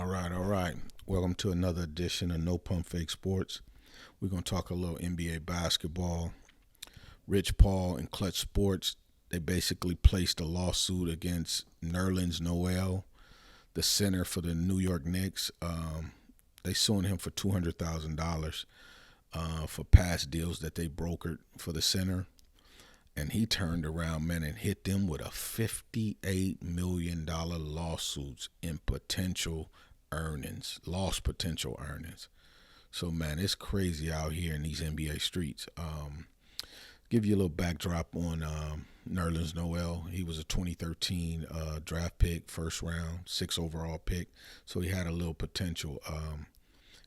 All right. Welcome to another edition of No Pump Fake Sports. We're going to talk a little NBA basketball. Rich Paul and Clutch Sports, they basically placed a lawsuit against Nerlens Noel, the center for the New York Knicks. They suing him for $200,000 for past deals that they brokered for the center. And he turned around, man, and hit them with a $58 million lawsuits in potential earnings, lost potential earnings. So, man, it's crazy out here in these NBA streets. Give you a little backdrop on Nerlens Noel. He was a 2013 draft pick, first round, 6 overall pick. So he had a little potential.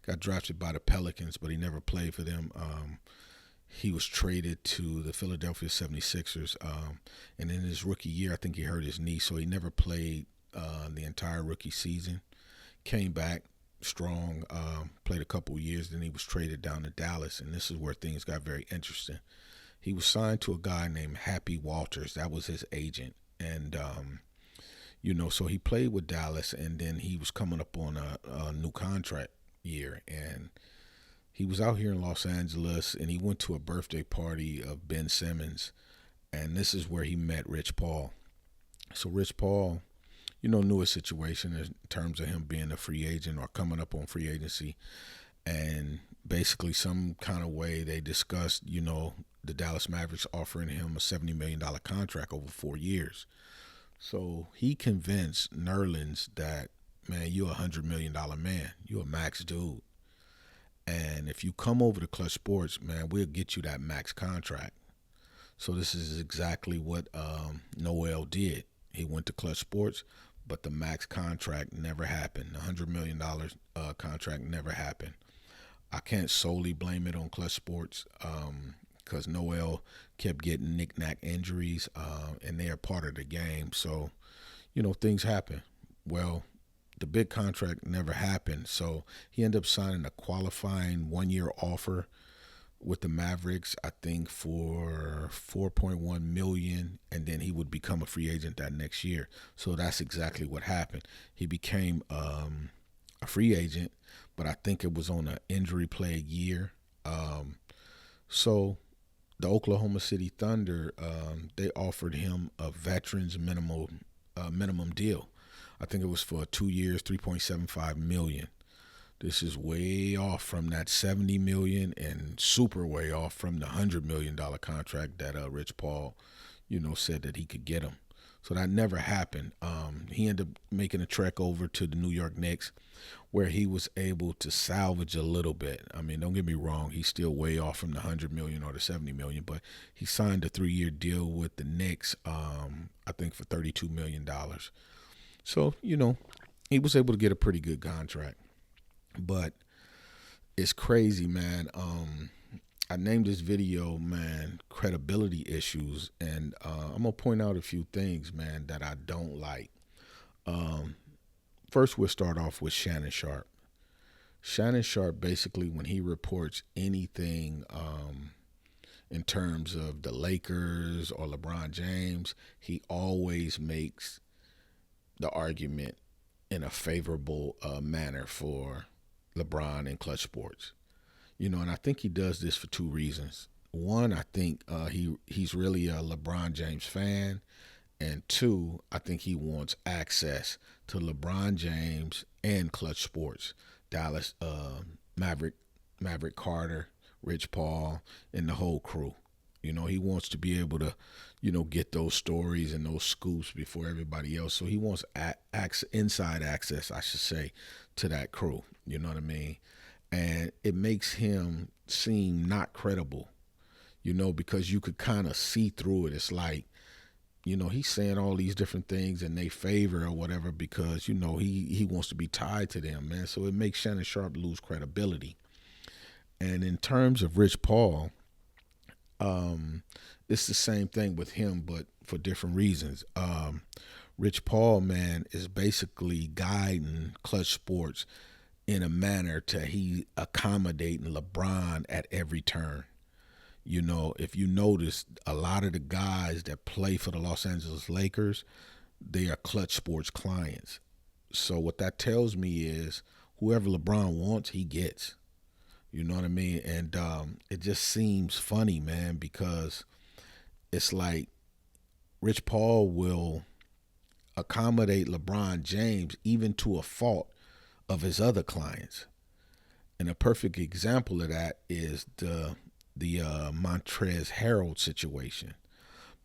Got drafted by the Pelicans, but he never played for them. He was traded to the Philadelphia 76ers. And in his rookie year, I think he hurt his knee, so he never played the entire rookie season. Came back strong, played a couple years, then he was traded down to Dallas, and this is where things got very interesting. He was signed to a guy named Happy Walters. That was his agent. And, so he played with Dallas, and then he was coming up on a new contract year. And he was out here in Los Angeles, and he went to a birthday party of Ben Simmons. And this is where he met Rich Paul. So Rich Paul, knew his situation in terms of him being a free agent or coming up on free agency. And basically some kind of way they discussed, the Dallas Mavericks offering him a $70 million contract over 4 years. So he convinced Nerlens that, man, you're a $100 million man. You're a max dude. And if you come over to Clutch Sports, man, we'll get you that max contract. So this is exactly what Noel did. He went to Clutch Sports, but the max contract never happened. The $100 million contract never happened. I can't solely blame it on Clutch Sports because Noel kept getting knick-knack injuries, and they are part of the game. So, things happen. Well, the big contract never happened, so he ended up signing a qualifying 1-year offer with the Mavericks, I think for $4.1 million, and then he would become a free agent that next year. So that's exactly what happened. He became a free agent, but I think it was on an injury-plagued year. So the Oklahoma City Thunder, they offered him a veterans minimum deal. I think it was for 2 years, $3.75 million. This is way off from that $70 million and super way off from the $100 million contract that Rich Paul, said that he could get him. So that never happened. He ended up making a trek over to the New York Knicks, where he was able to salvage a little bit. I mean, don't get me wrong, he's still way off from the $100 million or the $70 million, but he signed a 3-year deal with the Knicks, I think for $32 million. So, he was able to get a pretty good contract. But it's crazy, man. I named this video, man, credibility issues. And I'm going to point out a few things, man, that I don't like. First, we'll start off with Shannon Sharpe. Shannon Sharpe, basically, when he reports anything in terms of the Lakers or LeBron James, he always makes the argument in a favorable manner for LeBron and Clutch Sports. And I think he does this for 2 reasons. One, I think he's really a LeBron James fan. And 2, I think he wants access to LeBron James and Clutch Sports, Dallas Maverick Carter, Rich Paul, and the whole crew. He wants to be able to, get those stories and those scoops before everybody else. So he wants inside access, I should say, to that crew. You know what I mean? And it makes him seem not credible, because you could kind of see through it. It's like, he's saying all these different things in their favor or whatever because, he wants to be tied to them, man. So it makes Shannon Sharpe lose credibility. And in terms of Rich Paul, it's the same thing with him, but for different reasons. Rich Paul, man, is basically guiding Clutch Sports in a manner to he accommodating LeBron at every turn. If you notice, a lot of the guys that play for the Los Angeles Lakers, they are Clutch Sports clients. So what that tells me is whoever LeBron wants, he gets. You know what I mean? And it just seems funny, man, because it's like Rich Paul will accommodate LeBron James even to a fault of his other clients. And a perfect example of that is the Montrezl Harrell situation.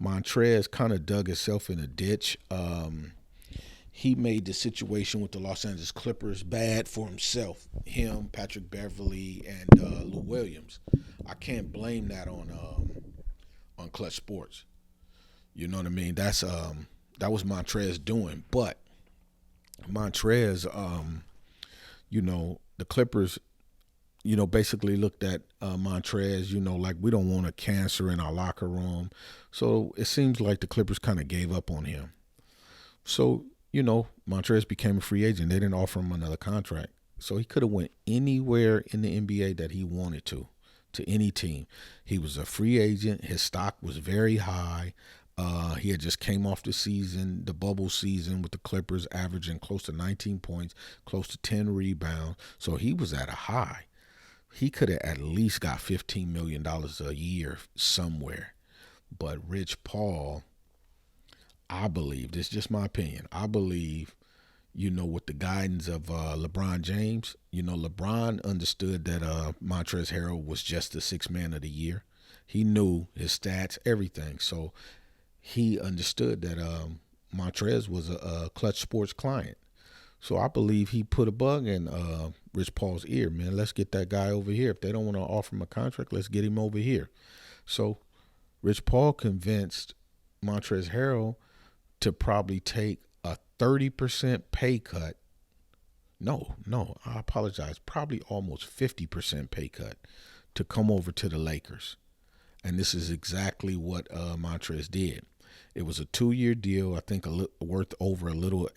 Montrez kind of dug himself in a ditch. He made the situation with the Los Angeles Clippers bad for himself. Him, Patrick Beverly, and Lou Williams. I can't blame that on Clutch Sports. You know what I mean? That was Montrez doing, but Montrez, the Clippers, basically looked at Montrez, like we don't want a cancer in our locker room. So it seems like the Clippers kind of gave up on him. So, Montrez became a free agent. They didn't offer him another contract. So he could have went anywhere in the NBA that he wanted to any team. He was a free agent. His stock was very high. He had just came off the bubble season with the Clippers, averaging close to 19 points, close to 10 rebounds. So he was at a high. He could have at least got $15 million a year somewhere. But Rich Paul, I believe, this is just my opinion, I believe, with the guidance of LeBron James, LeBron understood that Montrezl Harrell was just the sixth man of the year. He knew his stats, everything. So he understood that Montrez was a Clutch Sports client. So I believe he put a bug in Rich Paul's ear, man. Let's get that guy over here. If they don't want to offer him a contract, let's get him over here. So Rich Paul convinced Montrezl Harrell to probably take a 30% pay cut. No, I apologize. Probably almost 50% pay cut to come over to the Lakers. And this is exactly what Montrez did. It was a 2-year deal, I think worth over a little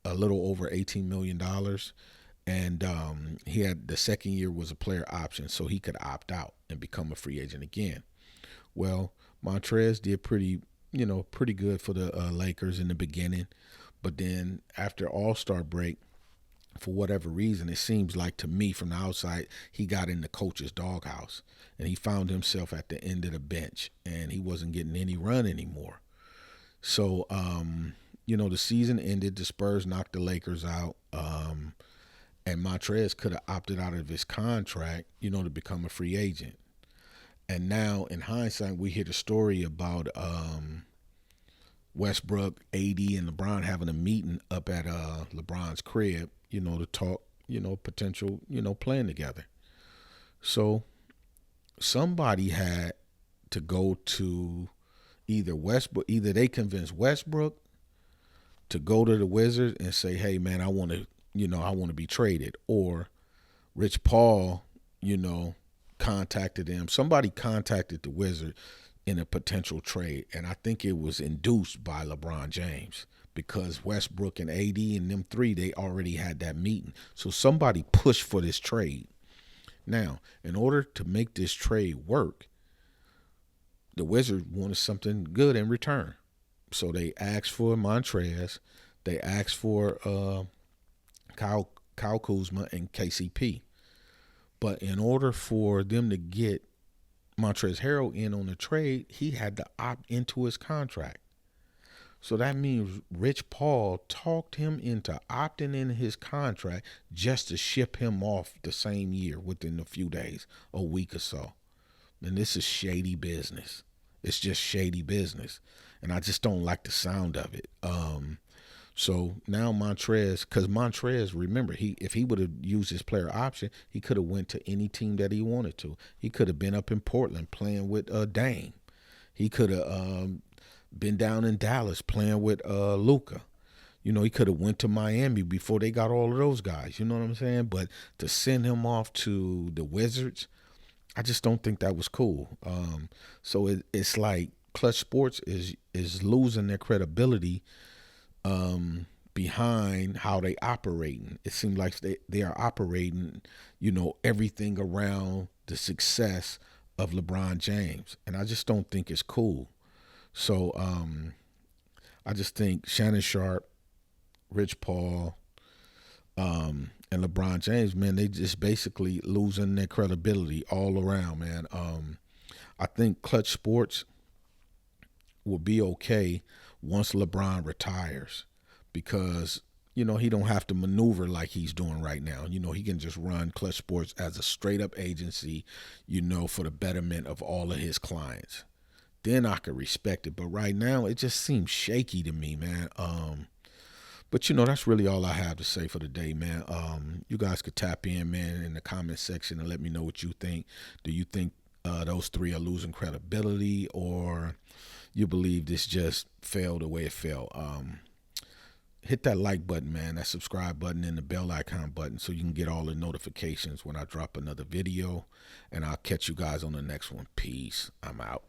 over $18 million. And he had the second year was a player option, so he could opt out and become a free agent again. Well, Montrez did pretty good for the Lakers in the beginning. But then after All-Star break, for whatever reason, it seems like to me from the outside, he got in the coach's doghouse and he found himself at the end of the bench and he wasn't getting any run anymore. So, the season ended. The Spurs knocked the Lakers out. And Montrez could have opted out of his contract, to become a free agent. And now, in hindsight, we hear the story about Westbrook, AD, and LeBron having a meeting up at LeBron's crib, to talk, potential, playing together. So somebody had to go to either they convinced Westbrook to go to the Wizards and say, hey, man, I want to be traded. Or Rich Paul, contacted them. Somebody contacted the Wizards in a potential trade. And I think it was induced by LeBron James because Westbrook and AD and them three, they already had that meeting. So somebody pushed for this trade. Now, in order to make this trade work, the Wizards wanted something good in return. So they asked for Montrez. They asked for Kyle Kuzma and KCP. But in order for them to get Montrezl Harrell in on the trade, he had to opt into his contract. So that means Rich Paul talked him into opting in his contract just to ship him off the same year within a few days, a week or so. And this is shady business. It's just shady business. And I just don't like the sound of it. So now Montrez, because Montrez, remember, if he would have used his player option, he could have went to any team that he wanted to. He could have been up in Portland playing with Dame. He could have been down in Dallas playing with Luka. He could have went to Miami before they got all of those guys. You know what I'm saying? But to send him off to the Wizards, I just don't think that was cool. So it's like Clutch Sports is losing their credibility behind how they operating. It seems like they are operating, everything around the success of LeBron James. And I just don't think it's cool. So I just think Shannon Sharpe, Rich Paul, And LeBron James, man, they just basically losing their credibility all around, man. I think Clutch Sports will be okay once LeBron retires because he don't have to maneuver like he's doing right now. He can just run Clutch Sports as a straight up agency, for the betterment of all of his clients. Then I could respect it. But right now it just seems shaky to me, man. But that's really all I have to say for the day, man. You guys could tap in, man, in the comment section and let me know what you think. Do you think those three are losing credibility, or you believe this just fell the way it fell? Hit that like button, man, that subscribe button, and the bell icon button so you can get all the notifications when I drop another video. And I'll catch you guys on the next one. Peace. I'm out.